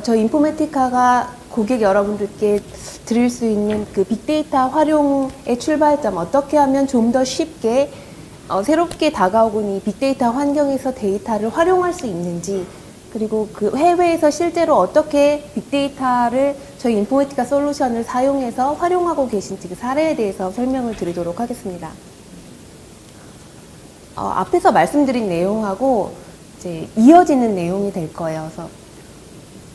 저희 인포메티카가 고객 여러분들께 드릴 수 있는 그 빅데이터 활용의 출발점, 어떻게 하면 좀 더 쉽게 새롭게 다가오고 있는 이 빅데이터 환경에서 데이터를 활용할 수 있는지, 그리고 그 해외에서 실제로 어떻게 빅데이터를 저희 인포메티카 솔루션을 사용해서 활용하고 계신지 그 사례에 대해서 설명을 드리도록 하겠습니다. 앞에서 말씀드린 내용하고 이제 이어지는 내용이 될 거예요. 그래서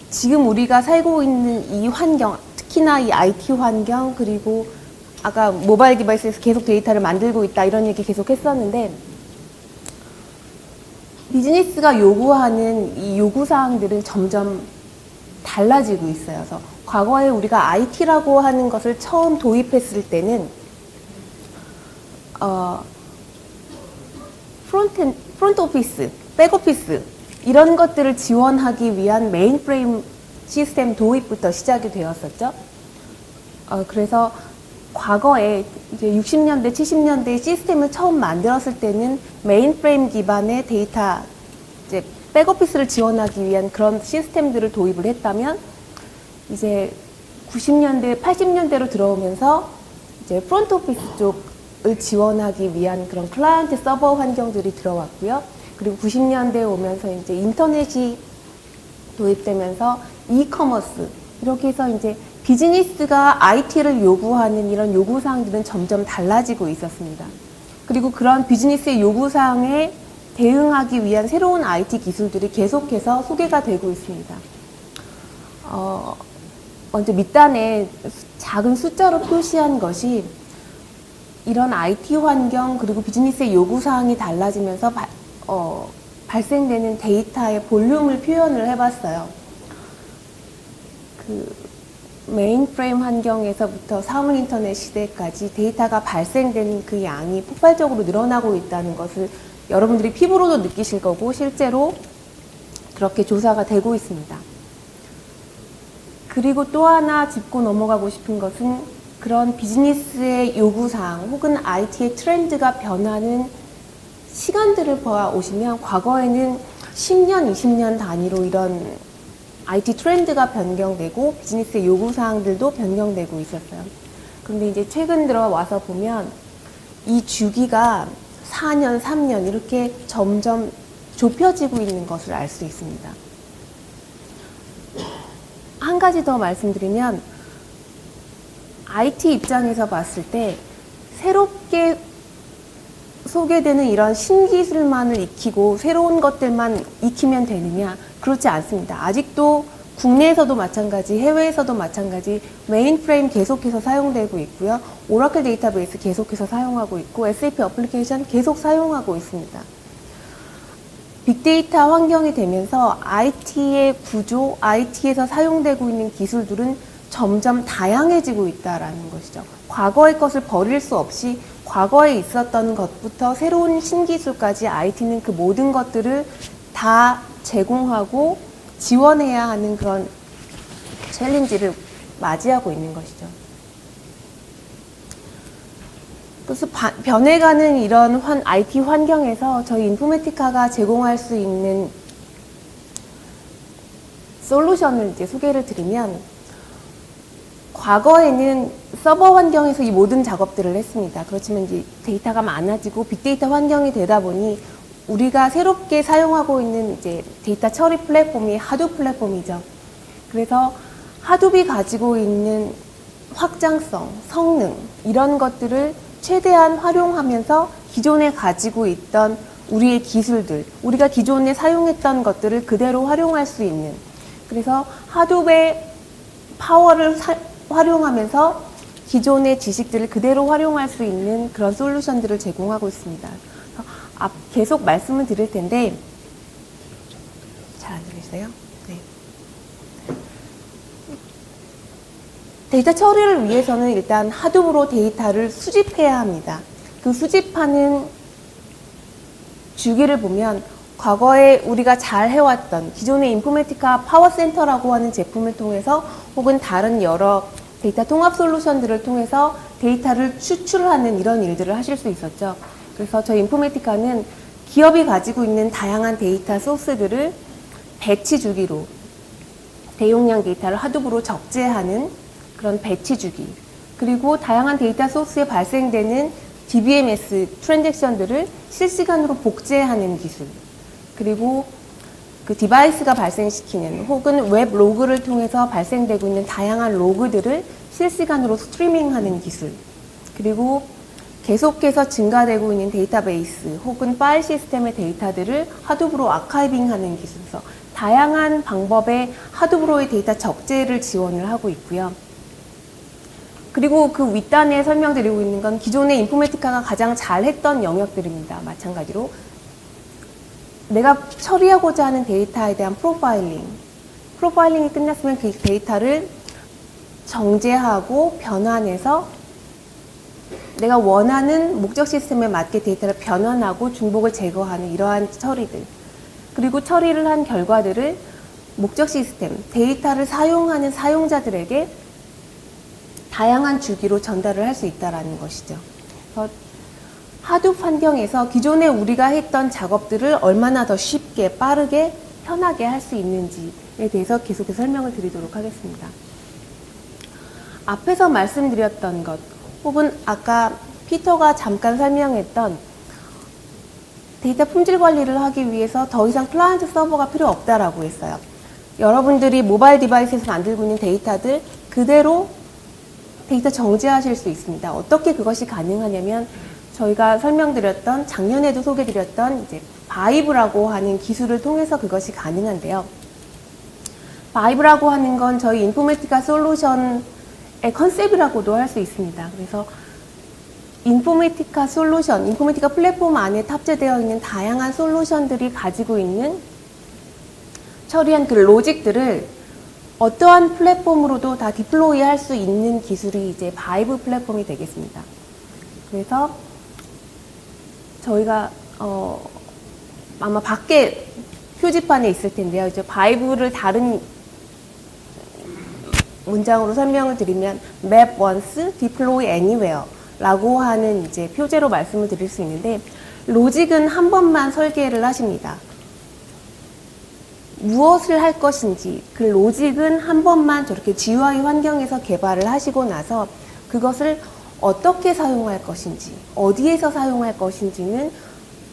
지금 우리가 살고 있는 이 환경, 특히나 이 IT 환경, 그리고 아까 모바일 디바이스에서 계속 데이터를 만들고 있다 이런 얘기 계속 했었는데, 비즈니스가 요구하는 이 요구사항들은 점점 달라지고 있어요. 그래서 과거에 우리가 IT라고 하는 것을 처음 도입했을 때는 프론트 오피스, 백 오피스 이런 것들을 지원하기 위한 메인프레임 시스템 도입부터 시작이 되었었죠. 그래서 과거에 이제 60년대, 70년대 시스템을 처음 만들었을 때는 메인프레임 기반의 데이터, 이제 백오피스를 지원하기 위한 그런 시스템들을 도입을 했다면, 이제 90년대, 80년대로 들어오면서 이제 프론트 오피스 쪽을 지원하기 위한 그런 클라이언트 서버 환경들이 들어왔고요. 그리고 90년대에 오면서 이제 인터넷이 도입되면서 이커머스, 이렇게 해서 이제 비즈니스가 IT를 요구하는 이런 요구사항들은 점점 달라지고 있었습니다. 그리고 그런 비즈니스의 요구사항에 대응하기 위한 새로운 IT 기술들이 계속해서 소개가 되고 있습니다. 먼저 밑단에 작은 숫자로 표시한 것이 이런 IT 환경 그리고 비즈니스의 요구사항이 달라지면서 발생되는 데이터의 볼륨을 표현을 해봤어요. 메인프레임 환경에서부터 사물 인터넷 시대까지 데이터가 발생되는 그 양이 폭발적으로 늘어나고 있다는 것을 여러분들이 피부로도 느끼실 거고 실제로 그렇게 조사가 되고 있습니다. 그리고 또 하나 짚고 넘어가고 싶은 것은 그런 비즈니스의 요구사항 혹은 IT의 트렌드가 변하는 시간들을 보아오시면 과거에는 10년, 20년 단위로 이런 IT 트렌드가 변경되고 비즈니스의 요구사항들도 변경되고 있었어요. 그런데 이제 최근 들어 와서 보면 이 주기가 4년, 3년 이렇게 점점 좁혀지고 있는 것을 알 수 있습니다. 한 가지 더 말씀드리면 IT 입장에서 봤을 때 새롭게 소개되는 이런 신기술만을 익히고 새로운 것들만 익히면 되느냐? 그렇지 않습니다. 아직도 국내에서도 마찬가지, 해외에서도 마찬가지 메인프레임 계속해서 사용되고 있고요. 오라클 데이터베이스 계속해서 사용하고 있고 SAP 어플리케이션 계속 사용하고 있습니다. 빅데이터 환경이 되면서 IT의 구조, IT에서 사용되고 있는 기술들은 점점 다양해지고 있다는 것이죠. 과거의 것을 버릴 수 없이 과거에 있었던 것부터 새로운 신기술까지 IT는 그 모든 것들을 다 제공하고 지원해야 하는 그런 챌린지를 맞이하고 있는 것이죠. 그래서 변해가는 이런 IT 환경에서 저희 인포메티카가 제공할 수 있는 솔루션을 이제 소개를 드리면, 과거에는 서버 환경에서 이 모든 작업들을 했습니다. 그렇지만 이제 데이터가 많아지고 빅데이터 환경이 되다 보니 우리가 새롭게 사용하고 있는 이제 데이터 처리 플랫폼이 하둡 플랫폼이죠. 그래서 하둡이 가지고 있는 확장성, 성능 이런 것들을 최대한 활용하면서 기존에 가지고 있던 우리의 기술들, 우리가 기존에 사용했던 것들을 그대로 활용할 수 있는, 그래서 하둡의 파워를 활용하면서 기존의 지식들을 그대로 활용할 수 있는 그런 솔루션들을 제공하고 있습니다. 계속 말씀을 드릴 텐데 잘 안 들리세요? 네. 데이터 처리를 위해서는 일단 하둡으로 데이터를 수집해야 합니다. 그 수집하는 주기를 보면 과거에 우리가 잘 해왔던 기존의 인포메티카 파워센터라고 하는 제품을 통해서 혹은 다른 여러 데이터 통합 솔루션들을 통해서 데이터를 추출하는 이런 일들을 하실 수 있었죠. 그래서 저희 인포메티카는 기업이 가지고 있는 다양한 데이터 소스들을 배치 주기로 대용량 데이터를 하드브로 적재하는 그런 배치 주기, 그리고 다양한 데이터 소스에 발생되는 DBMS 트랜잭션들을 실시간으로 복제하는 기술, 그리고 그 디바이스가 발생시키는 혹은 웹 로그를 통해서 발생되고 있는 다양한 로그들을 실시간으로 스트리밍하는 기술, 그리고 계속해서 증가되고 있는 데이터베이스 혹은 파일 시스템의 데이터들을 하드브로 아카이빙하는 기술서, 다양한 방법의 하드브로의 데이터 적재를 지원을 하고 있고요. 그리고 그 윗단에 설명드리고 있는 건 기존의 인포메티카가 가장 잘했던 영역들입니다. 마찬가지로 내가 처리하고자 하는 데이터에 대한 프로파일링이 끝났으면 그 데이터를 정제하고 변환해서 내가 원하는 목적 시스템에 맞게 데이터를 변환하고 중복을 제거하는 이러한 처리들, 그리고 처리를 한 결과들을 목적 시스템, 데이터를 사용하는 사용자들에게 다양한 주기로 전달을 할 수 있다는 것이죠. 그래서 하둡 환경에서 기존에 우리가 했던 작업들을 얼마나 더 쉽게, 빠르게, 편하게 할 수 있는지에 대해서 계속해서 설명을 드리도록 하겠습니다. 앞에서 말씀드렸던 것, 혹은 아까 피터가 잠깐 설명했던 데이터 품질 관리를 하기 위해서 더 이상 클라이언트 서버가 필요 없다라고 했어요. 여러분들이 모바일 디바이스에서 만들고 있는 데이터들 그대로 데이터 정제하실 수 있습니다. 어떻게 그것이 가능하냐면 저희가 설명드렸던, 작년에도 소개드렸던 이제 바이브라고 하는 기술을 통해서 그것이 가능한데요. 바이브라고 하는 건 저희 인포메티카 솔루션의 컨셉이라고도 할 수 있습니다. 그래서 인포메티카 솔루션, 인포메티카 플랫폼 안에 탑재되어 있는 다양한 솔루션들이 가지고 있는 처리한 그 로직들을 어떠한 플랫폼으로도 다 디플로이 할 수 있는 기술이 이제 바이브 플랫폼이 되겠습니다. 그래서 저희가 아마 밖에 표지판에 있을 텐데요. 이제 바이브를 다른 문장으로 설명을 드리면 map once, deploy anywhere 라고 하는 이제 표제로 말씀을 드릴 수 있는데, 로직은 한 번만 설계를 하십니다. 무엇을 할 것인지 그 로직은 한 번만 저렇게 GUI 환경에서 개발을 하시고 나서 그것을 어떻게 사용할 것인지, 어디에서 사용할 것인지는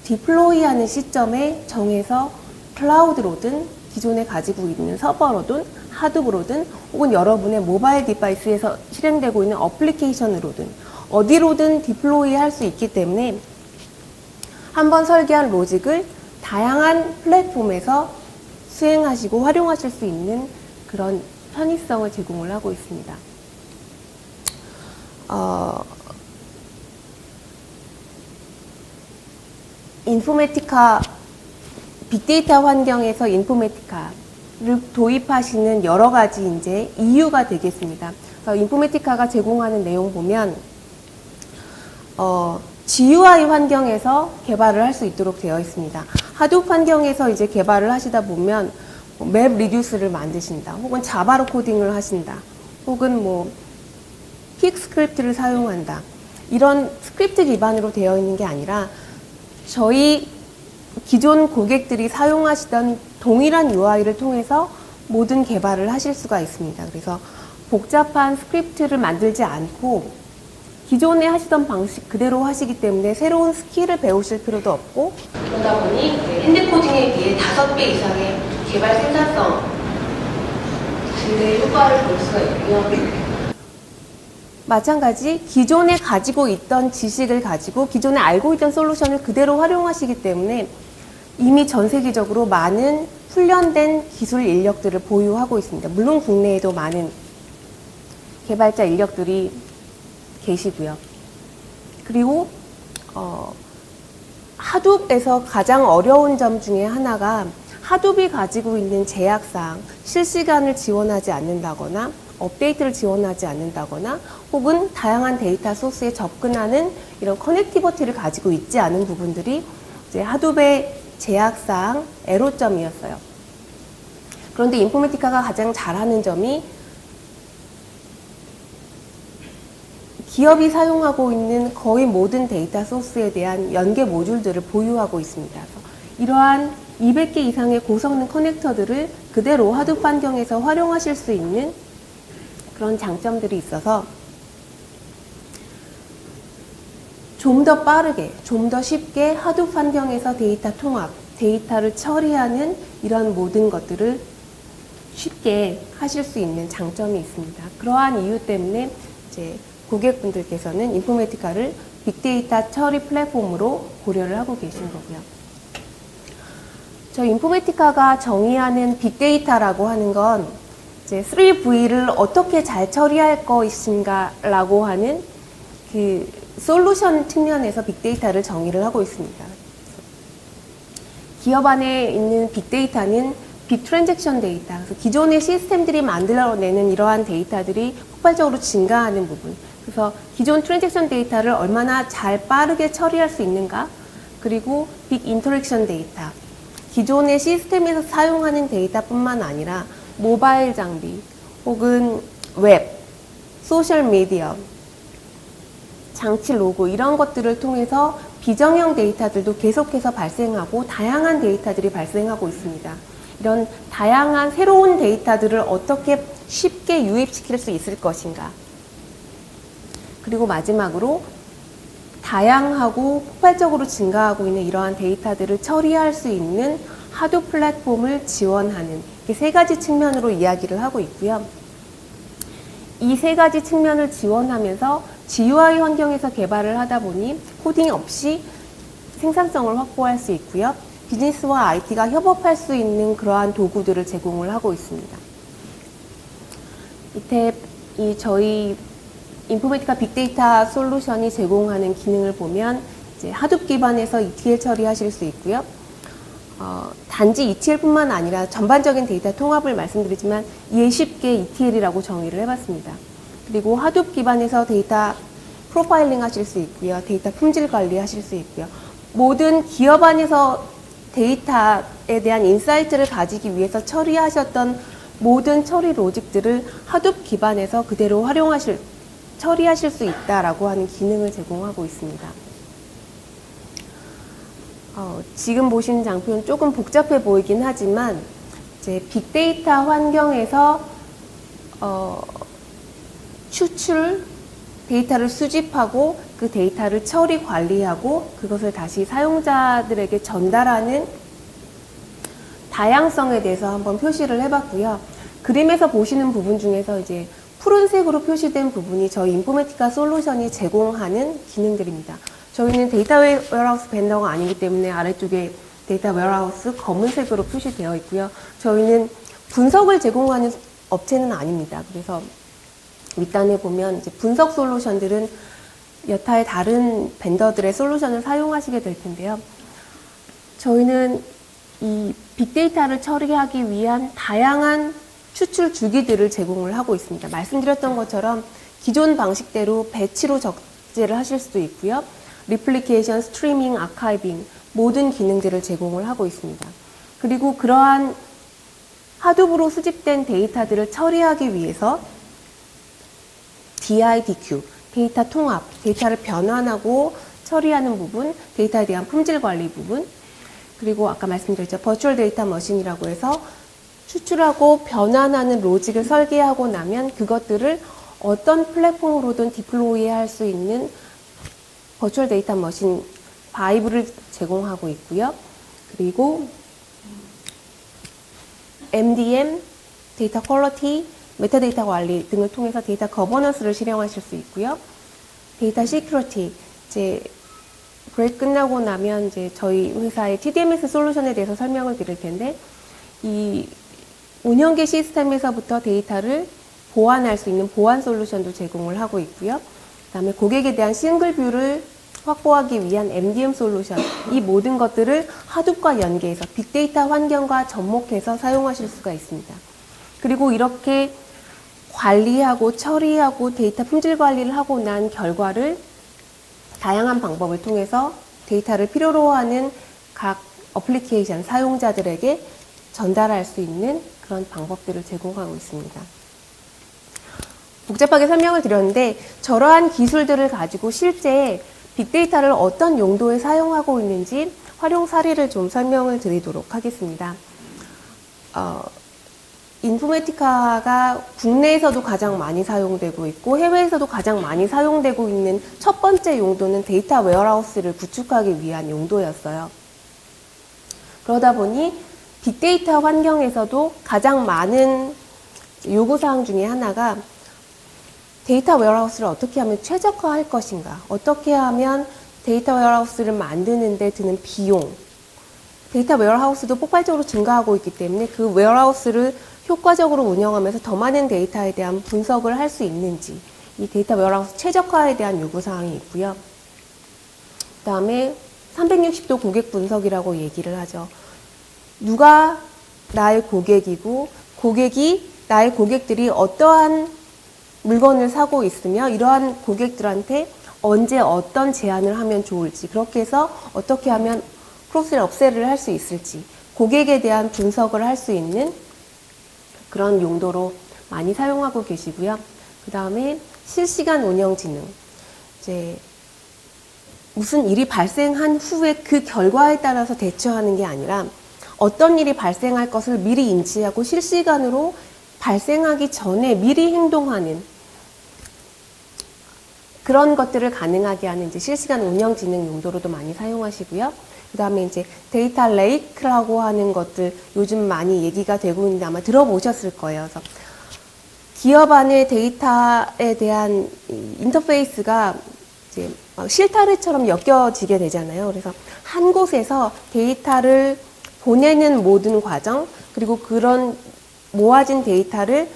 디플로이하는 시점에 정해서 클라우드로든 기존에 가지고 있는 서버로든 하드브로든 혹은 여러분의 모바일 디바이스에서 실행되고 있는 어플리케이션으로든 어디로든 디플로이 할 수 있기 때문에 한번 설계한 로직을 다양한 플랫폼에서 수행하시고 활용하실 수 있는 그런 편의성을 제공을 하고 있습니다. 인포메티카, 빅데이터 환경에서 인포메티카를 도입하시는 여러 가지 이제 이유가 되겠습니다. 그래서 인포메티카가 제공하는 내용 보면, GUI 환경에서 개발을 할 수 있도록 되어 있습니다. 하둡 환경에서 이제 개발을 하시다 보면 맵 리듀스를 만드신다, 혹은 자바로 코딩을 하신다, 혹은 뭐 픽 스크립트를 사용한다, 이런 스크립트 기반으로 되어 있는 게 아니라 저희 기존 고객들이 사용하시던 동일한 UI를 통해서 모든 개발을 하실 수가 있습니다. 그래서 복잡한 스크립트를 만들지 않고 기존에 하시던 방식 그대로 하시기 때문에 새로운 스킬을 배우실 필요도 없고, 그러다 보니 핸드코딩에 비해 5배 이상의 개발 생산성 증대의 효과를 볼 수가 있고요. 마찬가지 기존에 가지고 있던 지식을 가지고 기존에 알고 있던 솔루션을 그대로 활용하시기 때문에 이미 전 세계적으로 많은 훈련된 기술 인력들을 보유하고 있습니다. 물론 국내에도 많은 개발자 인력들이 계시고요. 그리고 하둡에서 가장 어려운 점 중에 하나가 하둡이 가지고 있는 제약사항, 실시간을 지원하지 않는다거나 업데이트를 지원하지 않는다거나 혹은 다양한 데이터 소스에 접근하는 이런 커넥티비티를 가지고 있지 않은 부분들이 이제 하둡의 제약사항, 애로점이었어요. 그런데 인포메티카가 가장 잘하는 점이 기업이 사용하고 있는 거의 모든 데이터 소스에 대한 연계 모듈들을 보유하고 있습니다. 이러한 200개 이상의 고성능 커넥터들을 그대로 하둡 환경에서 활용하실 수 있는 그런 장점들이 있어서 좀 더 빠르게, 좀 더 쉽게 하둡 환경에서 데이터 통합, 데이터를 처리하는 이런 모든 것들을 쉽게 하실 수 있는 장점이 있습니다. 그러한 이유 때문에 이제 고객분들께서는 인포메티카를 빅데이터 처리 플랫폼으로 고려를 하고 계신 거고요. 저 인포메티카가 정의하는 빅데이터라고 하는 건 이제 3V를 어떻게 잘 처리할 것인가라고 하는 그 솔루션 측면에서 빅데이터를 정의를 하고 있습니다. 기업 안에 있는 빅데이터는 빅 트랜잭션 데이터, 그래서 기존의 시스템들이 만들어내는 이러한 데이터들이 폭발적으로 증가하는 부분, 그래서 기존 트랜잭션 데이터를 얼마나 잘 빠르게 처리할 수 있는가, 그리고 빅 인터랙션 데이터, 기존의 시스템에서 사용하는 데이터뿐만 아니라 모바일 장비 혹은 웹, 소셜 미디어, 장치 로고 이런 것들을 통해서 비정형 데이터들도 계속해서 발생하고 다양한 데이터들이 발생하고 있습니다. 이런 다양한 새로운 데이터들을 어떻게 쉽게 유입시킬 수 있을 것인가. 그리고 마지막으로 다양하고 폭발적으로 증가하고 있는 이러한 데이터들을 처리할 수 있는 하드 플랫폼을 지원하는 이 세 가지 측면으로 이야기를 하고 있고요. 이 세 가지 측면을 지원하면서 GUI 환경에서 개발을 하다 보니 코딩 없이 생산성을 확보할 수 있고요. 비즈니스와 IT가 협업할 수 있는 그러한 도구들을 제공을 하고 있습니다. 밑에 저희 인포메티카 빅데이터 솔루션이 제공하는 기능을 보면 이제 하둡 기반에서 ETL 처리하실 수 있고요. 단지 ETL뿐만 아니라 전반적인 데이터 통합을 말씀드리지만 이해 쉽게 ETL이라고 정의를 해봤습니다. 그리고 하둡 기반에서 데이터 프로파일링 하실 수 있고요. 데이터 품질 관리 하실 수 있고요. 모든 기업 안에서 데이터에 대한 인사이트를 가지기 위해서 처리하셨던 모든 처리 로직들을 하둡 기반에서 그대로 처리하실 수 있다라고 하는 기능을 제공하고 있습니다. 지금 보시는 장표는 조금 복잡해 보이긴 하지만 이제 빅데이터 환경에서 데이터를 수집하고 그 데이터를 처리 관리하고 그것을 다시 사용자들에게 전달하는 다양성에 대해서 한번 표시를 해봤고요. 그림에서 보시는 부분 중에서 이제 푸른색으로 표시된 부분이 저희 인포메티카 솔루션이 제공하는 기능들입니다. 저희는 데이터 웨어하우스 벤더가 아니기 때문에 아래쪽에 데이터 웨어하우스 검은색으로 표시되어 있고요. 저희는 분석을 제공하는 업체는 아닙니다. 그래서 윗단에 보면 이제 분석 솔루션들은 여타의 다른 벤더들의 솔루션을 사용하시게 될 텐데요. 저희는 이 빅데이터를 처리하기 위한 다양한 추출 주기들을 제공을 하고 있습니다. 말씀드렸던 것처럼 기존 방식대로 배치로 적재를 하실 수도 있고요. 리플리케이션, 스트리밍, 아카이빙 모든 기능들을 제공을 하고 있습니다. 그리고 그러한 하둡으로 수집된 데이터들을 처리하기 위해서 DIDQ, 데이터 통합, 데이터를 변환하고 처리하는 부분, 데이터에 대한 품질 관리 부분, 그리고 아까 말씀드렸죠. 버추얼 데이터 머신이라고 해서 추출하고 변환하는 로직을 설계하고 나면 그것들을 어떤 플랫폼으로든 디플로이 할 수 있는 버추얼 데이터 머신 바이브를 제공하고 있고요. 그리고 MDM, 데이터 퀄리티, 메타데이터 관리 등을 통해서 데이터 거버넌스를 실행하실 수 있고요. 데이터 시큐리티, 이제 브레이크 끝나고 나면 이제 저희 회사의 TDMS 솔루션에 대해서 설명을 드릴 텐데 이 운영계 시스템에서부터 데이터를 보완할 수 있는 보안 솔루션도 제공을 하고 있고요. 그다음에 고객에 대한 싱글 뷰를 확보하기 위한 MDM 솔루션, 이 모든 것들을 하둡과 연계해서 빅데이터 환경과 접목해서 사용하실 수가 있습니다. 그리고 이렇게 관리하고 처리하고 데이터 품질 관리를 하고 난 결과를 다양한 방법을 통해서 데이터를 필요로 하는 각 어플리케이션 사용자들에게 전달할 수 있는 그런 방법들을 제공하고 있습니다. 복잡하게 설명을 드렸는데 저러한 기술들을 가지고 실제 빅데이터를 어떤 용도에 사용하고 있는지 활용 사례를 좀 설명을 드리도록 하겠습니다. 인포메티카가 국내에서도 가장 많이 사용되고 있고 해외에서도 가장 많이 사용되고 있는 첫 번째 용도는 데이터 웨어하우스를 구축하기 위한 용도였어요. 그러다 보니 빅데이터 환경에서도 가장 많은 요구사항 중에 하나가 데이터 웨어하우스를 어떻게 하면 최적화할 것인가, 어떻게 하면 데이터 웨어하우스를 만드는 데 드는 비용, 데이터 웨어하우스도 폭발적으로 증가하고 있기 때문에 그 웨어하우스를 효과적으로 운영하면서 더 많은 데이터에 대한 분석을 할 수 있는지, 이 데이터 웨어하우스 최적화에 대한 요구사항이 있고요. 그 다음에 360도 고객 분석이라고 얘기를 하죠. 누가 나의 고객이고 나의 고객들이 어떠한 물건을 사고 있으며 이러한 고객들한테 언제 어떤 제안을 하면 좋을지, 그렇게 해서 어떻게 하면 크로스셀 업셀을 할 수 있을지, 고객에 대한 분석을 할 수 있는 그런 용도로 많이 사용하고 계시고요. 그 다음에 실시간 운영지능. 이제 무슨 일이 발생한 후에 그 결과에 따라서 대처하는 게 아니라 어떤 일이 발생할 것을 미리 인지하고 실시간으로 발생하기 전에 미리 행동하는 그런 것들을 가능하게 하는 이제 실시간 운영지능 용도로도 많이 사용하시고요. 그 다음에 이제 데이터 레이크라고 하는 것들 요즘 많이 얘기가 되고 있는데 아마 들어보셨을 거예요. 그래서 기업 안의 데이터에 대한 인터페이스가 이제 막 실타래처럼 엮여지게 되잖아요. 그래서 한 곳에서 데이터를 보내는 모든 과정, 그리고 그런 모아진 데이터를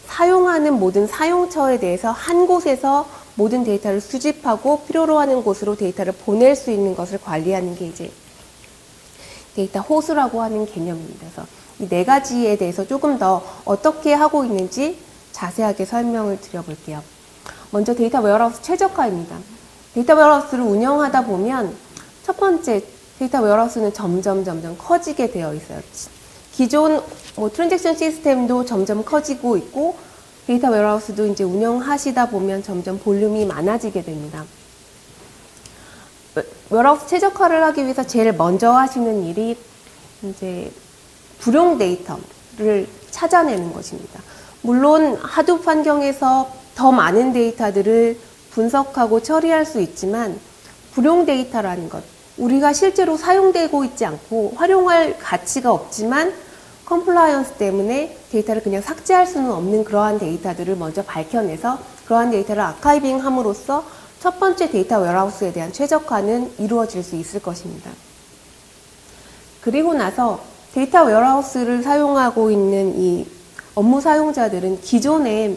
사용하는 모든 사용처에 대해서 한 곳에서 모든 데이터를 수집하고 필요로 하는 곳으로 데이터를 보낼 수 있는 것을 관리하는 게 이제 데이터 호수라고 하는 개념입니다. 그래서 이 네 가지에 대해서 조금 더 어떻게 하고 있는지 자세하게 설명을 드려볼게요. 먼저 데이터 웨어하우스 최적화입니다. 데이터 웨어하우스를 운영하다 보면 첫 번째, 데이터 웨어하우스는 점점 커지게 되어 있어요. 기존 트랜잭션 시스템도 점점 커지고 있고 데이터 웨어하우스도 이제 운영하시다 보면 점점 볼륨이 많아지게 됩니다. 웨어하우스 최적화를 하기 위해서 제일 먼저 하시는 일이 이제 불용 데이터를 찾아내는 것입니다. 물론 하둡 환경에서 더 많은 데이터들을 분석하고 처리할 수 있지만 불용 데이터라는 것, 우리가 실제로 사용되고 있지 않고 활용할 가치가 없지만 컴플라이언스 때문에 데이터를 그냥 삭제할 수는 없는 그러한 데이터들을 먼저 밝혀내서 그러한 데이터를 아카이빙 함으로써 첫 번째 데이터 웨어하우스에 대한 최적화는 이루어질 수 있을 것입니다. 그리고 나서 데이터 웨어하우스를 사용하고 있는 이 업무 사용자들은 기존에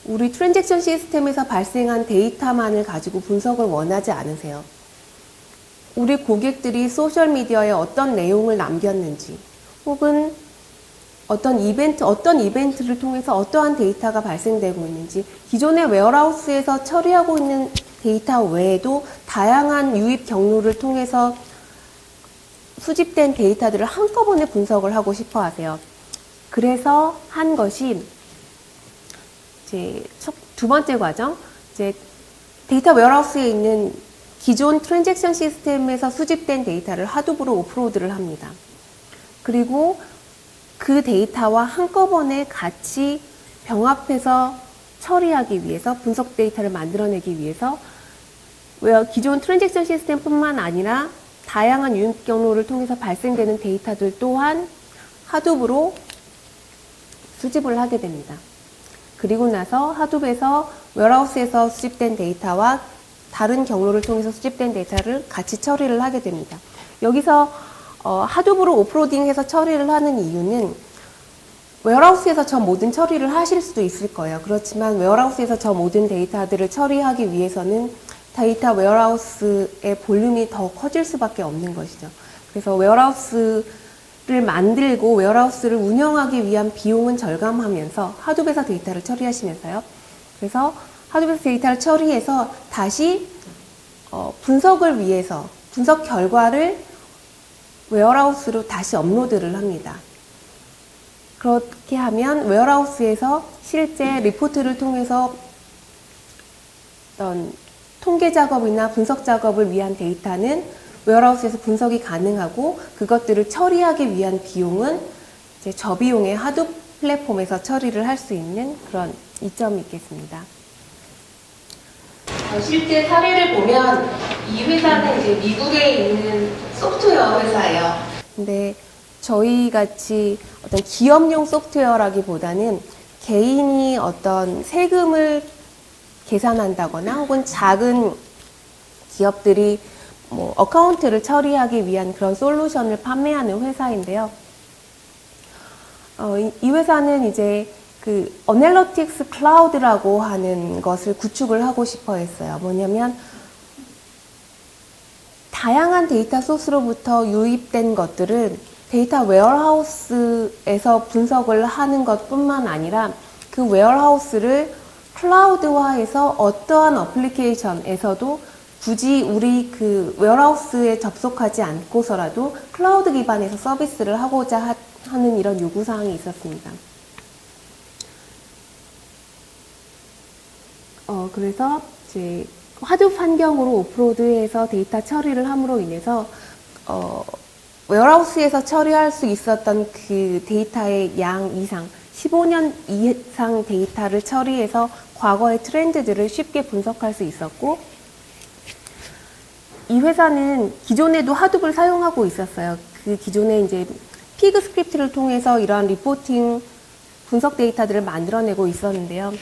우리 트랜잭션 시스템에서 발생한 데이터만을 가지고 분석을 원하지 않으세요. 우리 고객들이 소셜미디어에 어떤 내용을 남겼는지, 혹은 어떤 이벤트를 통해서 어떠한 데이터가 발생되고 있는지, 기존의 웨어하우스에서 처리하고 있는 데이터 외에도 다양한 유입 경로를 통해서 수집된 데이터들을 한꺼번에 분석을 하고 싶어 하세요. 그래서 한 것이 이제 두 번째 과정, 이제 데이터 웨어하우스에 있는 기존 트랜잭션 시스템에서 수집된 데이터를 하둡으로 오프로드를 합니다. 그리고 그 데이터와 한꺼번에 같이 병합해서 처리하기 위해서, 분석 데이터를 만들어내기 위해서 기존 트랜잭션 시스템뿐만 아니라 다양한 유입 경로를 통해서 발생되는 데이터들 또한 하둡으로 수집을 하게 됩니다. 그리고 나서 하둡에서 웨어하우스에서 수집된 데이터와 다른 경로를 통해서 수집된 데이터를 같이 처리를 하게 됩니다. 여기서 하둡으로 오프로딩해서 처리를 하는 이유는 웨어하우스에서 저 모든 처리를 하실 수도 있을 거예요. 그렇지만 웨어하우스에서 저 모든 데이터들을 처리하기 위해서는 데이터 웨어하우스의 볼륨이 더 커질 수밖에 없는 것이죠. 그래서 웨어하우스를 만들고 웨어하우스를 운영하기 위한 비용은 절감하면서 하둡에서 데이터를 처리하시면서요. 그래서 하둡에서 데이터를 처리해서 다시 분석을 위해서 분석 결과를 웨어하우스로 다시 업로드를 합니다. 그렇게 하면 웨어하우스에서 실제 리포트를 통해서 어떤 통계 작업이나 분석 작업을 위한 데이터는 웨어하우스에서 분석이 가능하고 그것들을 처리하기 위한 비용은 이제 저비용의 하둡 플랫폼에서 처리를 할 수 있는 그런 이점이 있겠습니다. 실제 사례를 보면 이 회사는 이제 미국에 있는 소프트웨어 회사예요. 근데 저희 같이 어떤 기업용 소프트웨어라기보다는 개인이 어떤 세금을 계산한다거나 혹은 작은 기업들이 뭐 어카운트를 처리하기 위한 그런 솔루션을 판매하는 회사인데요. 이 회사는 이제 그 어널리틱스 클라우드라고 하는 것을 구축을 하고 싶어 했어요. 뭐냐면 다양한 데이터 소스로부터 유입된 것들을 데이터 웨어하우스에서 분석을 하는 것뿐만 아니라 그 웨어하우스를 클라우드화해서 어떠한 어플리케이션에서도 굳이 우리 그 웨어하우스에 접속하지 않고서라도 클라우드 기반에서 서비스를 하고자 하는 이런 요구사항이 있었습니다. 그래서 이제 하둡 환경으로 오프로드해서 데이터 처리를 함으로 인해서 웨어하우스에서 처리할 수 있었던 그 데이터의 양 이상 15년 이상 데이터를 처리해서 과거의 트렌드들을 쉽게 분석할 수 있었고, 이 회사는 기존에도 하둡을 사용하고 있었어요. 그 기존에 이제 피그 스크립트를 통해서 이러한 리포팅 분석 데이터들을 만들어내고 있었는데요.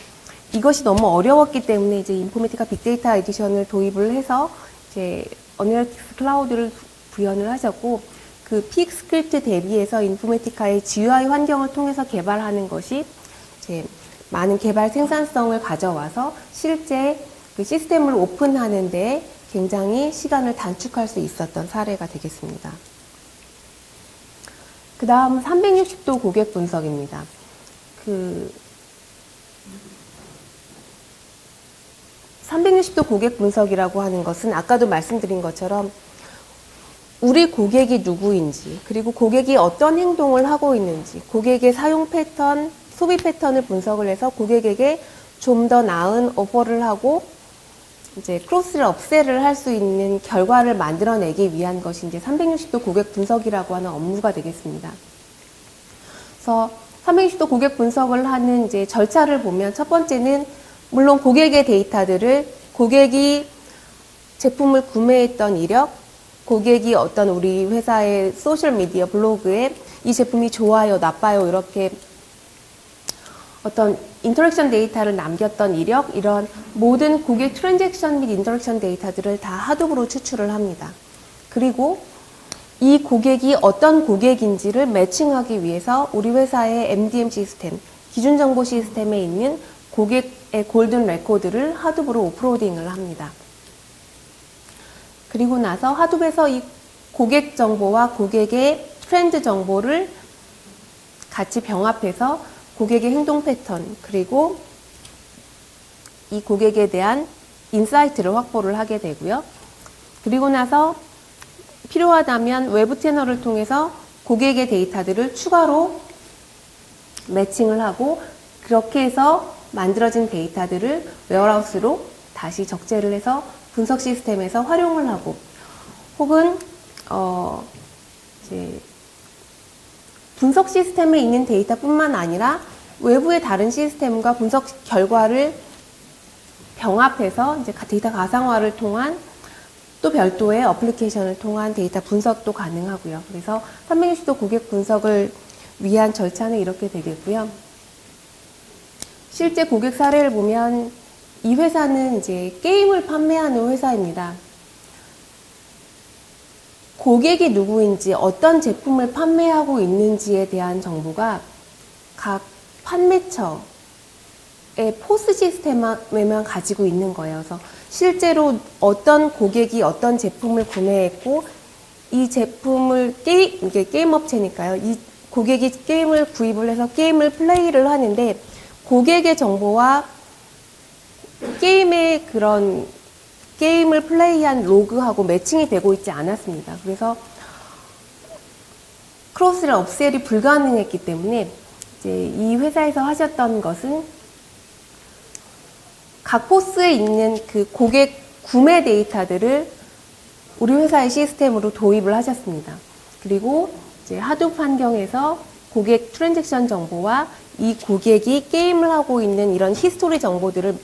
이것이 너무 어려웠기 때문에 이제 인포메티카 빅데이터 에디션을 도입을 해서 이제 어널리틱스 클라우드를 구현을 하셨고, 그 피그 스크립트 대비해서 인포메티카의 GUI 환경을 통해서 개발하는 것이 이제 많은 개발 생산성을 가져와서 실제 그 시스템을 오픈하는 데 굉장히 시간을 단축할 수 있었던 사례가 되겠습니다. 그 다음 360도 고객 분석입니다. 360도 고객 분석이라고 하는 것은 아까도 말씀드린 것처럼 우리 고객이 누구인지, 그리고 고객이 어떤 행동을 하고 있는지, 고객의 사용 패턴, 소비 패턴을 분석을 해서 고객에게 좀 더 나은 오퍼를 하고 이제 크로스를 업셀을 할 수 있는 결과를 만들어내기 위한 것이 이제 360도 고객 분석이라고 하는 업무가 되겠습니다. 그래서 360도 고객 분석을 하는 이제 절차를 보면 첫 번째는 물론 고객의 데이터들을 고객이 제품을 구매했던 이력, 고객이 어떤 우리 회사의 소셜미디어 블로그에 이 제품이 좋아요, 나빠요 이렇게 어떤 인터랙션 데이터를 남겼던 이력, 이런 모든 고객 트랜잭션 및 인터랙션 데이터들을 다 하둡으로 추출을 합니다. 그리고 이 고객이 어떤 고객인지를 매칭하기 위해서 우리 회사의 MDM 시스템, 기준 정보 시스템에 있는 고객의 골든 레코드를 하둡으로 오프로딩을 합니다. 그리고 나서 하둡에서 이 고객 정보와 고객의 트렌드 정보를 같이 병합해서 고객의 행동 패턴, 그리고 이 고객에 대한 인사이트를 확보를 하게 되고요. 그리고 나서 필요하다면 외부 채널을 통해서 고객의 데이터들을 추가로 매칭을 하고 그렇게 해서 만들어진 데이터들을 웨어하우스로 다시 적재를 해서 분석 시스템에서 활용을 하고, 혹은 이제 분석 시스템에 있는 데이터뿐만 아니라 외부의 다른 시스템과 분석 결과를 병합해서 이제 데이터 가상화를 통한 또 별도의 어플리케이션을 통한 데이터 분석도 가능하고요. 그래서 360도 고객 분석을 위한 절차는 이렇게 되겠고요. 실제 고객 사례를 보면 이 회사는 이제 게임을 판매하는 회사입니다. 고객이 누구인지, 어떤 제품을 판매하고 있는지에 대한 정보가 각 판매처의 포스 시스템에만 가지고 있는 거예요. 그래서 실제로 어떤 고객이 어떤 제품을 구매했고, 이 제품을 이게 게임 업체니까요. 이 고객이 게임을 구입을 해서 게임을 플레이를 하는데, 고객의 정보와 게임의 그런 게임을 플레이한 로그하고 매칭이 되고 있지 않았습니다. 그래서 크로스를 업셀이 불가능했기 때문에 이제 이 회사에서 하셨던 것은 각 포스에 있는 그 고객 구매 데이터들을 우리 회사의 시스템으로 도입을 하셨습니다. 그리고 이제 하둡 환경에서 고객 트랜잭션 정보와 이 고객이 게임을 하고 있는 이런 히스토리 정보들을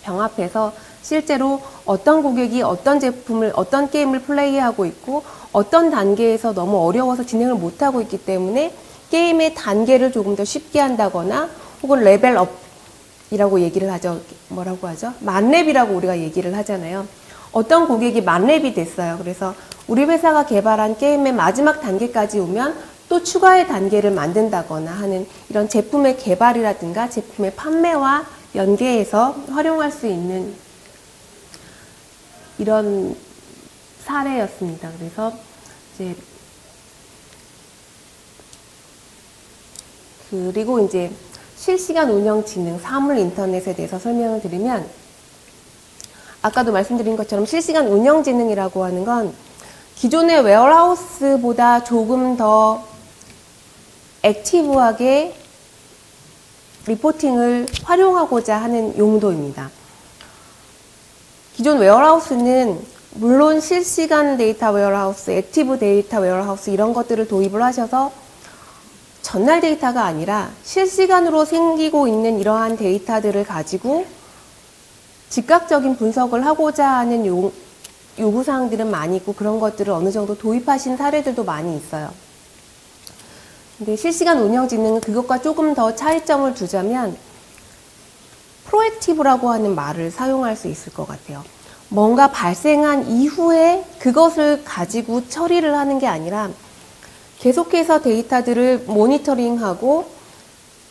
병합해서 실제로 어떤 고객이 어떤 제품을, 어떤 게임을 플레이하고 있고 어떤 단계에서 너무 어려워서 진행을 못하고 있기 때문에 게임의 단계를 조금 더 쉽게 한다거나 혹은 레벨업이라고 얘기를 하죠. 뭐라고 하죠? 만렙이라고 우리가 얘기를 하잖아요. 어떤 고객이 만렙이 됐어요. 그래서 우리 회사가 개발한 게임의 마지막 단계까지 오면 또 추가의 단계를 만든다거나 하는 이런 제품의 개발이라든가 제품의 판매와 연계해서 활용할 수 있는 이런 사례였습니다. 그래서 이제 그리고 이제 실시간 운영 지능, 사물 인터넷에 대해서 설명을 드리면 아까도 말씀드린 것처럼 실시간 운영 지능이라고 하는 건 기존의 웨어하우스보다 조금 더 액티브하게 리포팅을 활용하고자 하는 용도입니다. 기존 웨어하우스는 물론 실시간 데이터 웨어하우스, 액티브 데이터 웨어하우스 이런 것들을 도입을 하셔서 전날 데이터가 아니라 실시간으로 생기고 있는 이러한 데이터들을 가지고 즉각적인 분석을 하고자 하는 요구사항들은 많이 있고 그런 것들을 어느 정도 도입하신 사례들도 많이 있어요. 근데 실시간 운영지능은 그것과 조금 더 차이점을 두자면 프로액티브라고 하는 말을 사용할 수 있을 것 같아요. 뭔가 발생한 이후에 그것을 가지고 처리를 하는 게 아니라 계속해서 데이터들을 모니터링하고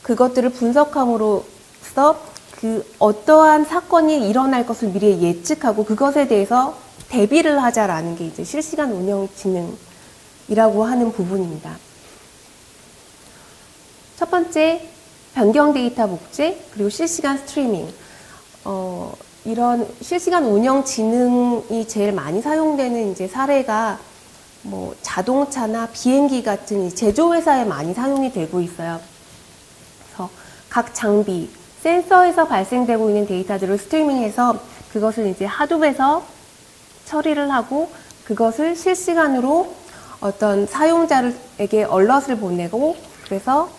그것들을 분석함으로써 그 어떠한 사건이 일어날 것을 미리 예측하고 그것에 대해서 대비를 하자라는 게 이제 실시간 운영 지능이라고 하는 부분입니다. 첫 번째, 변경 데이터 복제, 그리고 실시간 스트리밍. 이런 실시간 운영 지능이 제일 많이 사용되는 이제 사례가 뭐 자동차나 비행기 같은 제조회사에 많이 사용이 되고 있어요. 그래서 각 장비, 센서에서 발생되고 있는 데이터들을 스트리밍해서 그것을 이제 하둡에서 처리를 하고 그것을 실시간으로 어떤 사용자에게 얼럿을 보내고 그래서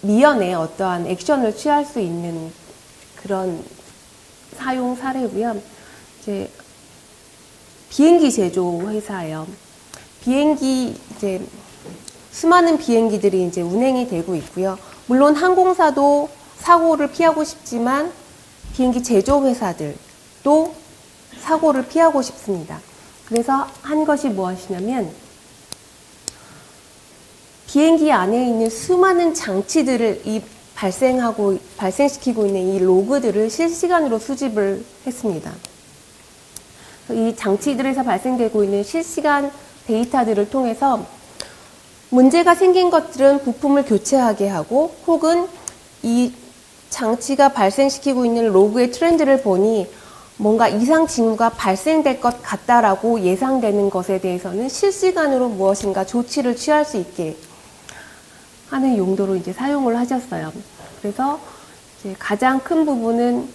미연에 어떠한 액션을 취할 수 있는 그런 사용 사례고요. 이제 비행기 제조 회사예요. 비행기 이제 수많은 비행기들이 이제 운행이 되고 있고요. 물론 항공사도 사고를 피하고 싶지만 비행기 제조 회사들도 사고를 피하고 싶습니다. 그래서 한 것이 무엇이냐면 비행기 안에 있는 수많은 장치들을 발생시키고 있는 이 로그들을 실시간으로 수집을 했습니다. 이 장치들에서 발생되고 있는 실시간 데이터들을 통해서 문제가 생긴 것들은 부품을 교체하게 하고 혹은 이 장치가 발생시키고 있는 로그의 트렌드를 보니 뭔가 이상 징후가 발생될 것 같다라고 예상되는 것에 대해서는 실시간으로 무엇인가 조치를 취할 수 있게 하는 용도로 이제 사용을 하셨어요. 그래서 이제 가장 큰 부분은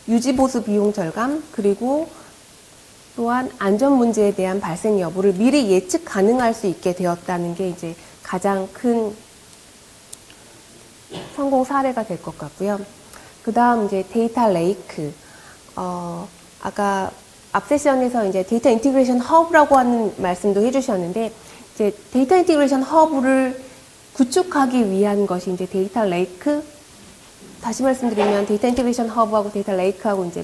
유지보수 비용 절감 그리고 또한 안전 문제에 대한 발생 여부를 미리 예측 가능할 수 있게 되었다는 게 이제 가장 큰 성공 사례가 될 것 같고요. 그 다음 이제 데이터 레이크. 아까 앞 세션에서 이제 데이터 인티그레이션 허브라고 하는 말씀도 해주셨는데 이제 데이터 인티그레이션 허브를 구축하기 위한 것이 이제 데이터 레이크. 다시 말씀드리면 데이터 인티그레이션 허브하고 데이터 레이크하고 이제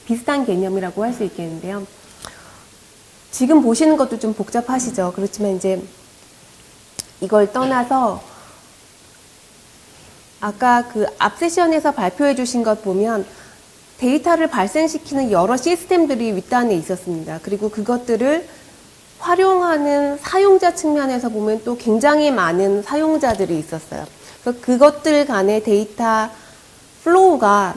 비슷한 개념이라고 할 수 있겠는데요. 지금 보시는 것도 좀 복잡하시죠. 그렇지만 이제 이걸 떠나서 아까 그 앞 세션에서 발표해 주신 것 보면 데이터를 발생시키는 여러 시스템들이 윗단에 있었습니다. 그리고 그것들을 활용하는 사용자 측면에서 보면 또 굉장히 많은 사용자들이 있었어요. 그래서 그것들 간의 데이터 플로우가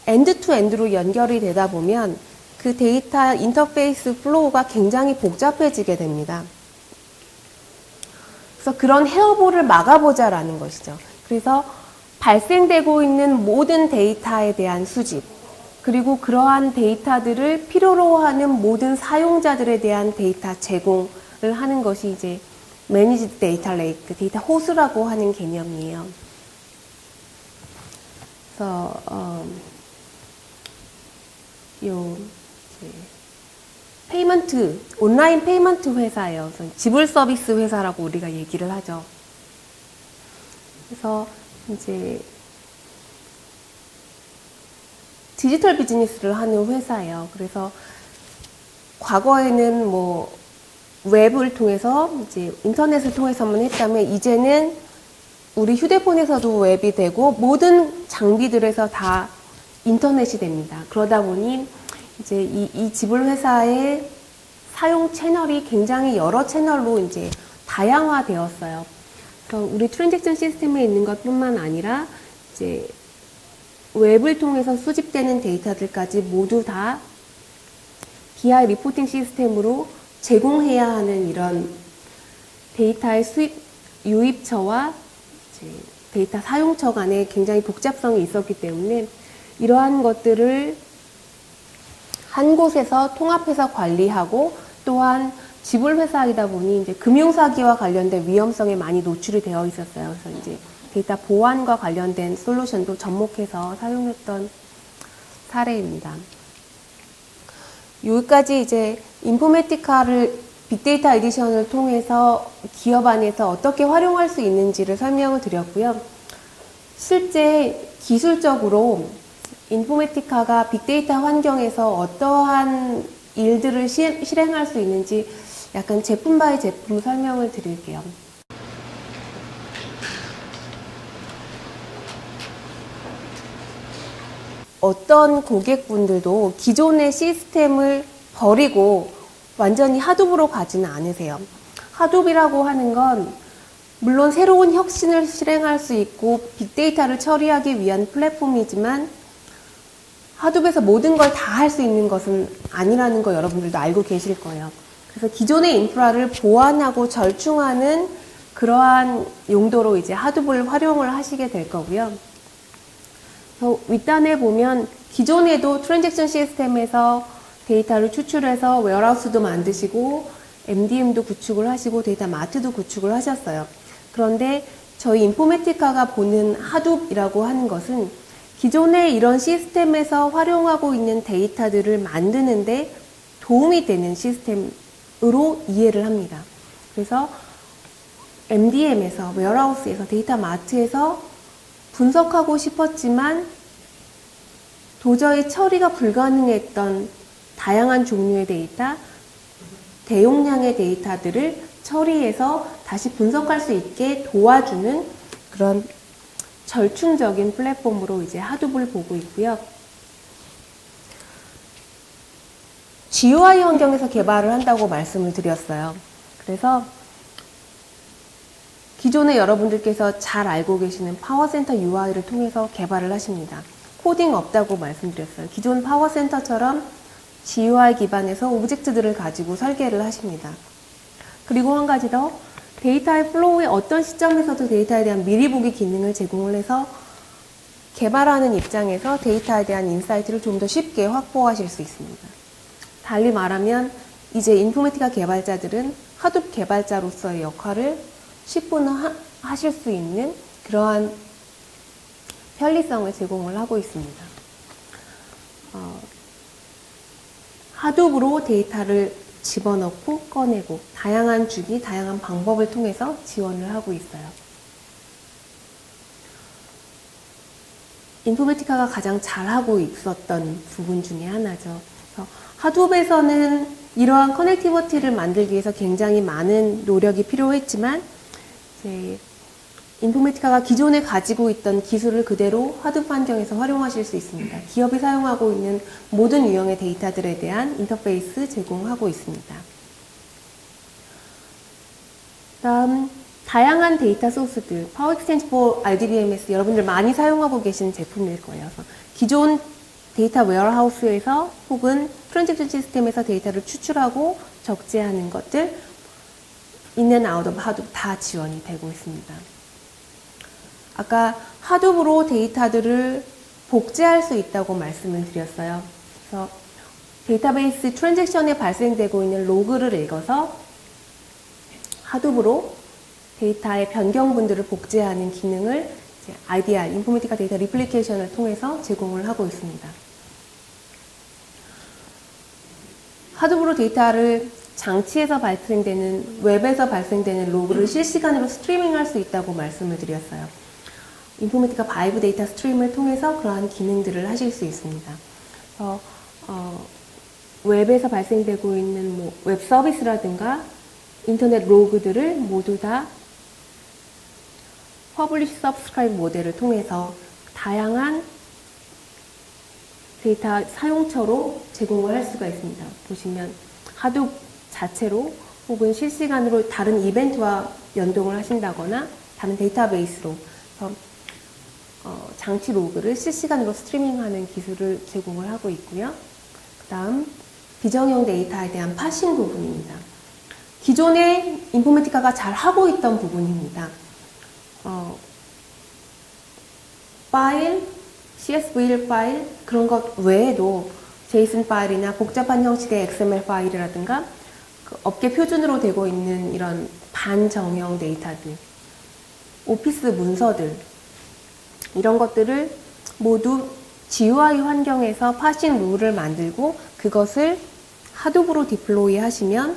엔드 투 엔드로 연결이 되다 보면 그 데이터 인터페이스 플로우가 굉장히 복잡해지게 됩니다. 그래서 그런 헤어볼을 막아보자라는 것이죠. 그래서 발생되고 있는 모든 데이터에 대한 수집, 그리고 그러한 데이터들을 필요로 하는 모든 사용자들에 대한 데이터 제공을 하는 것이 이제 Managed Data Lake, 데이터 호수라고 하는 개념이에요. 그래서 페이먼트, 온라인 페이먼트 회사예요. 지불 서비스 회사라고 우리가 얘기를 하죠. 그래서 이제 디지털 비즈니스를 하는 회사예요. 그래서 과거에는 뭐 웹을 통해서 이제 인터넷을 통해서만 했다면 이제는 우리 휴대폰에서도 웹이 되고 모든 장비들에서 다 인터넷이 됩니다. 그러다 보니 이제 이 지불 회사의 사용 채널이 굉장히 여러 채널로 이제 다양화되었어요. 그래서 우리 트랜잭션 시스템에 있는 것뿐만 아니라 이제 웹을 통해서 수집되는 데이터들까지 모두 다 BI 리포팅 시스템으로 제공해야 하는 이런 데이터의 유입처와 데이터 사용처 간에 굉장히 복잡성이 있었기 때문에 이러한 것들을 한 곳에서 통합해서 관리하고 또한 지불 회사이다 보니 이제 금융사기와 관련된 위험성에 많이 노출이 되어 있었어요. 그래서 이제 데이터 보안과 관련된 솔루션도 접목해서 사용했던 사례입니다. 여기까지 이제 인포메티카를 빅데이터 에디션을 통해서 기업 안에서 어떻게 활용할 수 있는지를 설명을 드렸고요. 실제 기술적으로 인포메티카가 빅데이터 환경에서 어떠한 일들을 실행할 수 있는지 약간 제품 바이 제품 설명을 드릴게요. 어떤 고객분들도 기존의 시스템을 버리고 완전히 하둡으로 가지는 않으세요. 하둡이라고 하는 건 물론 새로운 혁신을 실행할 수 있고 빅데이터를 처리하기 위한 플랫폼이지만 하둡에서 모든 걸 다 할 수 있는 것은 아니라는 거 여러분들도 알고 계실 거예요. 그래서 기존의 인프라를 보완하고 절충하는 그러한 용도로 이제 하둡을 활용을 하시게 될 거고요. 윗단에 보면 기존에도 트랜잭션 시스템에서 데이터를 추출해서 웨어하우스도 만드시고 MDM도 구축을 하시고 데이터 마트도 구축을 하셨어요. 그런데 저희 인포메티카가 보는 하둡이라고 하는 것은 기존의 이런 시스템에서 활용하고 있는 데이터들을 만드는데 도움이 되는 시스템으로 이해를 합니다. 그래서 MDM에서 웨어하우스에서 데이터 마트에서 분석하고 싶었지만 도저히 처리가 불가능했던 다양한 종류의 데이터, 대용량의 데이터들을 처리해서 다시 분석할 수 있게 도와주는 그런 절충적인 플랫폼으로 이제 하둡을 보고 있고요. GUI 환경에서 개발을 한다고 말씀을 드렸어요. 그래서 기존에 여러분들께서 잘 알고 계시는 파워센터 UI를 통해서 개발을 하십니다. 코딩 없다고 말씀드렸어요. 기존 파워센터처럼 GUI 기반에서 오브젝트들을 가지고 설계를 하십니다. 그리고 한 가지 더, 데이터의 플로우의 어떤 시점에서도 데이터에 대한 미리 보기 기능을 제공을 해서 개발하는 입장에서 데이터에 대한 인사이트를 좀 더 쉽게 확보하실 수 있습니다. 달리 말하면 이제 인포메티카 개발자들은 하둡 개발자로서의 역할을 10분 하실 수 있는 그러한 편리성을 제공을 하고 있습니다. 하둡으로 데이터를 집어넣고 꺼내고 다양한 주기, 다양한 방법을 통해서 지원을 하고 있어요. 인포메티카가 가장 잘하고 있었던 부분 중에 하나죠. 그래서 하둡에서는 이러한 커넥티비티를 만들기 위해서 굉장히 많은 노력이 필요했지만 이제 인포메티카가 기존에 가지고 있던 기술을 그대로 하둡 환경에서 활용하실 수 있습니다. 기업이 사용하고 있는 모든 유형의 데이터들에 대한 인터페이스 제공하고 있습니다. 다음, 다양한 데이터 소스들, 파워 익스체인지 포 RDBMS 여러분들 많이 사용하고 계신 제품일 거예요. 기존 데이터 웨어하우스에서 혹은 트랜잭션 시스템에서 데이터를 추출하고 적재하는 것들, 인앤 아웃 오브 하둡 다 지원이 되고 있습니다. 아까 하둡으로 데이터들을 복제할 수 있다고 말씀을 드렸어요. 그래서 데이터베이스 트랜잭션에 발생되고 있는 로그를 읽어서 하둡으로 데이터의 변경분들을 복제하는 기능을 IDR, 인포메티카 데이터 리플리케이션을 통해서 제공을 하고 있습니다. 하둡으로 데이터를 장치에서 발생되는, 웹에서 발생되는 로그를 실시간으로 스트리밍할 수 있다고 말씀을 드렸어요. 인포메티카 바이브 데이터 스트림을 통해서 그러한 기능들을 하실 수 있습니다. 그래서 웹에서 발생되고 있는 웹 서비스라든가 인터넷 로그들을 모두 다 Publish Subscribe 모델을 통해서 다양한 데이터 사용처로 제공을 할 수가 있습니다. 보시면 하둡 자체로 혹은 실시간으로 다른 이벤트와 연동을 하신다거나 다른 데이터베이스로 장치 로그를 실시간으로 스트리밍하는 기술을 제공을 하고 있고요. 그 다음 비정형 데이터에 대한 파싱 부분입니다. 기존에 인포메티카가 잘 하고 있던 부분입니다. 파일, CSV 파일 그런 것 외에도 JSON 파일이나 복잡한 형식의 XML 파일이라든가 그 업계 표준으로 되고 있는 이런 반정형 데이터들, 오피스 문서들 이런 것들을 모두 GUI 환경에서 파싱 룰을 만들고 그것을 하둡으로 디플로이 하시면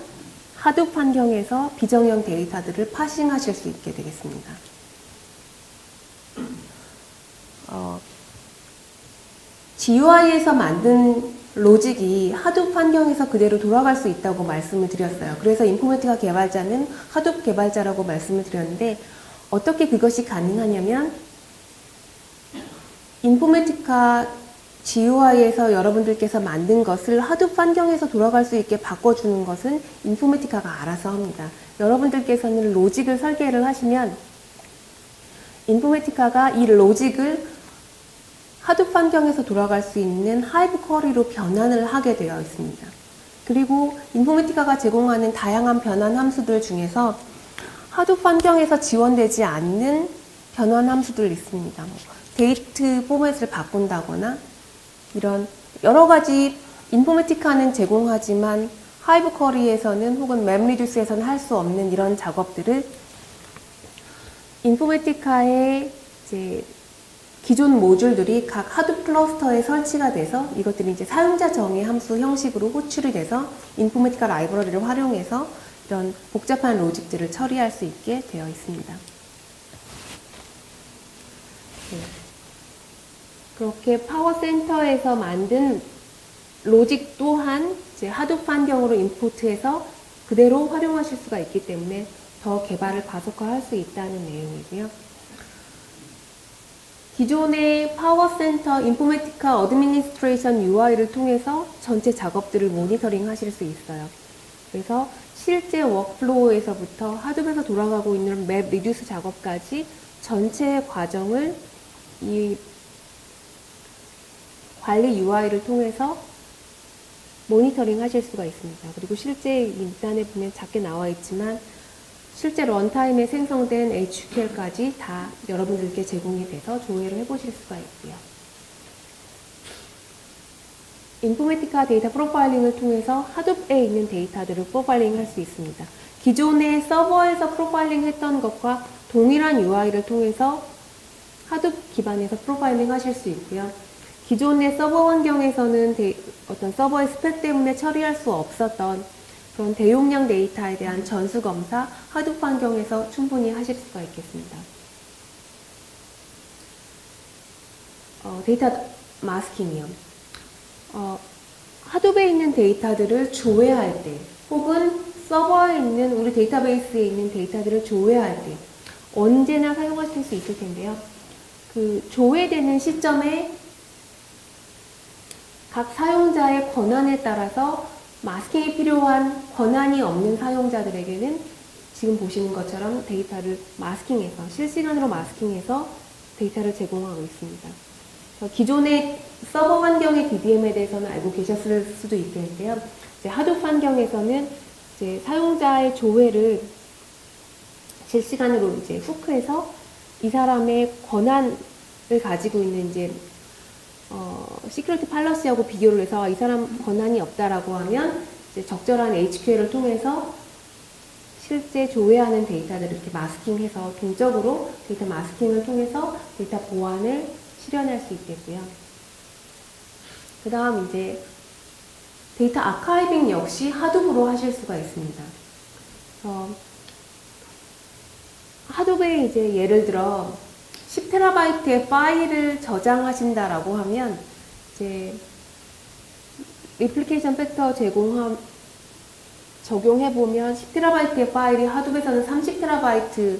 하둡 환경에서 비정형 데이터들을 파싱하실 수 있게 되겠습니다. GUI에서 만든 로직이 하둡 환경에서 그대로 돌아갈 수 있다고 말씀을 드렸어요. 그래서 인포메티카 개발자는 하둡 개발자라고 말씀을 드렸는데 어떻게 그것이 가능하냐면 인포메티카 GUI에서 여러분들께서 만든 것을 하둡 환경에서 돌아갈 수 있게 바꿔주는 것은 인포메티카가 알아서 합니다. 여러분들께서는 로직을 설계를 하시면 인포메티카가 이 로직을 하둡 환경에서 돌아갈 수 있는 하이브 쿼리로 변환을 하게 되어 있습니다. 그리고 인포메티카가 제공하는 다양한 변환 함수들 중에서 하둡 환경에서 지원되지 않는 변환 함수들 있습니다. 데이트 포맷을 바꾼다거나 이런 여러 가지 인포메티카는 제공하지만 하이브 쿼리에서는 혹은 맵리듀스에서는 할 수 없는 이런 작업들을 인포메티카의 이제 기존 모듈들이 각 하둡 클러스터에 설치가 돼서 이것들이 이제 사용자 정의 함수 형식으로 호출이 돼서 인포메티카 라이브러리를 활용해서 이런 복잡한 로직들을 처리할 수 있게 되어 있습니다. 네. 그렇게 파워센터에서 만든 로직 또한 이제 하둡 환경으로 임포트해서 그대로 활용하실 수가 있기 때문에 더 개발을 가속화할 수 있다는 내용이고요. 기존의 파워센터 인포메티카 어드미니스트레이션 UI를 통해서 전체 작업들을 모니터링 하실 수 있어요. 그래서 실제 워크플로우에서부터 하둡에서 돌아가고 있는 맵 리듀스 작업까지 전체 과정을 이 관리 UI를 통해서 모니터링 하실 수가 있습니다. 그리고 실제 인단에 보면 작게 나와 있지만 실제 런타임에 생성된 HQL까지 다 여러분들께 제공이 돼서 조회를 해보실 수가 있고요. 인포메티카 데이터 프로파일링을 통해서 하둡에 있는 데이터들을 프로파일링 할 수 있습니다. 기존의 서버에서 프로파일링 했던 것과 동일한 UI를 통해서 하둡 기반에서 프로파일링 하실 수 있고요. 기존의 서버 환경에서는 어떤 서버의 스펙 때문에 처리할 수 없었던 그런 대용량 데이터에 대한 전수 검사, 하둡 환경에서 충분히 하실 수가 있겠습니다. 데이터 마스킹이요. 하둡에 있는 데이터들을 조회할 때, 혹은 서버에 있는 우리 데이터베이스에 있는 데이터들을 조회할 때 언제나 사용하실 수 있을 텐데요. 그 조회되는 시점에 각 사용자의 권한에 따라서 마스킹이 필요한 권한이 없는 사용자들에게는 지금 보시는 것처럼 데이터를 마스킹해서 실시간으로 마스킹해서 데이터를 제공하고 있습니다. 기존의 서버 환경의 DBM에 대해서는 알고 계셨을 수도 있겠는데요. 이제 하둡 환경에서는 이제 사용자의 조회를 실시간으로 이제 후크해서 이 사람의 권한을 가지고 있는 이제 시큐리티 팔러시하고 비교를 해서 이 사람 권한이 없다라고 하면 이제 적절한 HQL을 통해서 실제 조회하는 데이터들을 이렇게 마스킹해서 동적으로 데이터 마스킹을 통해서 데이터 보안을 실현할 수 있겠고요. 그 다음 이제 데이터 아카이빙 역시 하둡으로 하실 수가 있습니다. 하둡에 이제 예를 들어 10TB의 파일을 저장하신다라고 하면 이제 리플리케이션 팩터 적용해보면 10TB의 파일이 하둡에서는 30TB의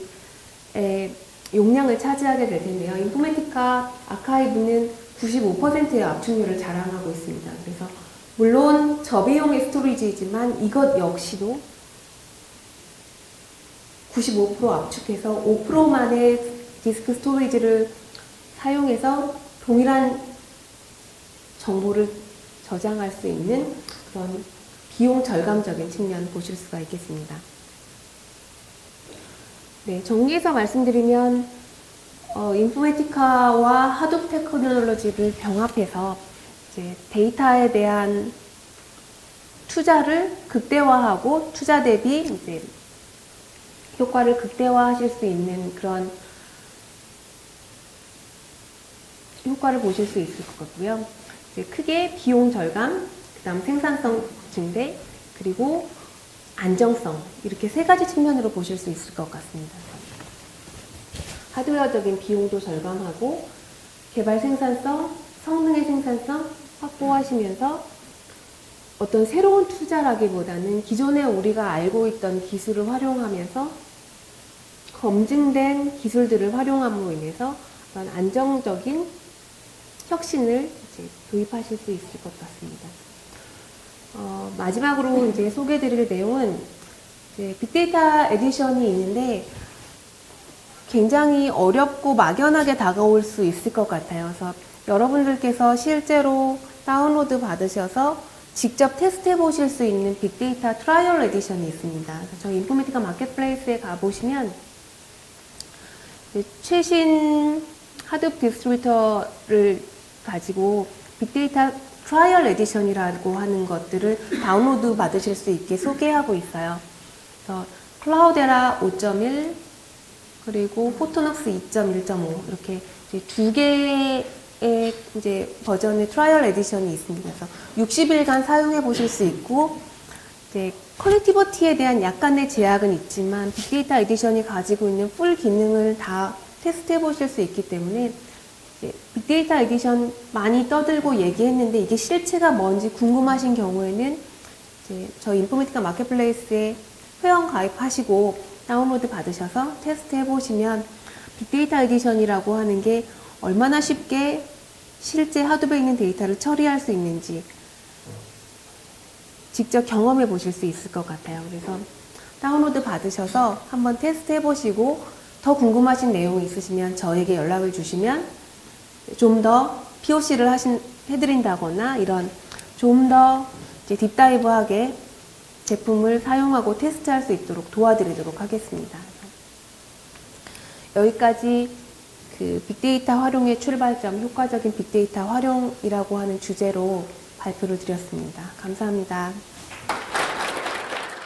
용량을 차지하게 될 텐데요. 인포메티카 아카이브는 95%의 압축률을 자랑하고 있습니다. 그래서 물론 저비용의 스토리지이지만 이것 역시도 95% 압축해서 5%만의 디스크 스토리지를 사용해서 동일한 정보를 저장할 수 있는 그런 비용 절감적인 측면 보실 수가 있겠습니다. 네, 정리해서 말씀드리면 인포메티카와 하둡 테크놀로지를 병합해서 이제 데이터에 대한 투자를 극대화하고 투자 대비 이제 효과를 극대화하실 수 있는 그런 효과를 보실 수 있을 것 같고요. 이제 크게 비용 절감, 그 다음 생산성 증대, 그리고 안정성, 이렇게 세 가지 측면으로 보실 수 있을 것 같습니다. 하드웨어적인 비용도 절감하고 개발 생산성, 성능의 생산성 확보하시면서 어떤 새로운 투자라기보다는 기존에 우리가 알고 있던 기술을 활용하면서 검증된 기술들을 활용함으로 인해서 어떤 안정적인 혁신을 이제 도입하실 수 있을 것 같습니다. 마지막으로 이제 소개해드릴 내용은 이제 빅데이터 에디션이 있는데 굉장히 어렵고 막연하게 다가올 수 있을 것 같아요. 그래서 여러분들께서 실제로 다운로드 받으셔서 직접 테스트해 보실 수 있는 빅데이터 트라이얼 에디션이 있습니다. 그래서 저희 인포메티카 마켓플레이스에 가보시면 최신 하둡 디스트리뷰터를 가지고 빅데이터 트라이얼 에디션이라고 하는 것들을 다운로드 받으실 수 있게 소개하고 있어요. 그래서 클라우데라 5.1 그리고 포토녹스 2.1.5 이렇게 두 개의 이제 버전의 트라이얼 에디션이 있습니다. 그래서 60일간 사용해 보실 수 있고 이제 커넥티비티에 대한 약간의 제약은 있지만 빅데이터 에디션이 가지고 있는 풀 기능을 다 테스트해 보실 수 있기 때문에 빅데이터 에디션 많이 떠들고 얘기했는데 이게 실체가 뭔지 궁금하신 경우에는 이제 저희 인포메티카 마켓플레이스에 회원 가입하시고 다운로드 받으셔서 테스트 해보시면 빅데이터 에디션이라고 하는 게 얼마나 쉽게 실제 하둡에 있는 데이터를 처리할 수 있는지 직접 경험해 보실 수 있을 것 같아요. 그래서 다운로드 받으셔서 한번 테스트 해보시고 더 궁금하신 내용이 있으시면 저에게 연락을 주시면 좀 더 POC를 해드린다거나 이런 좀 더 딥다이브하게 제품을 사용하고 테스트할 수 있도록 도와드리도록 하겠습니다. 여기까지 그 빅데이터 활용의 출발점, 효과적인 빅데이터 활용이라고 하는 주제로 발표를 드렸습니다. 감사합니다.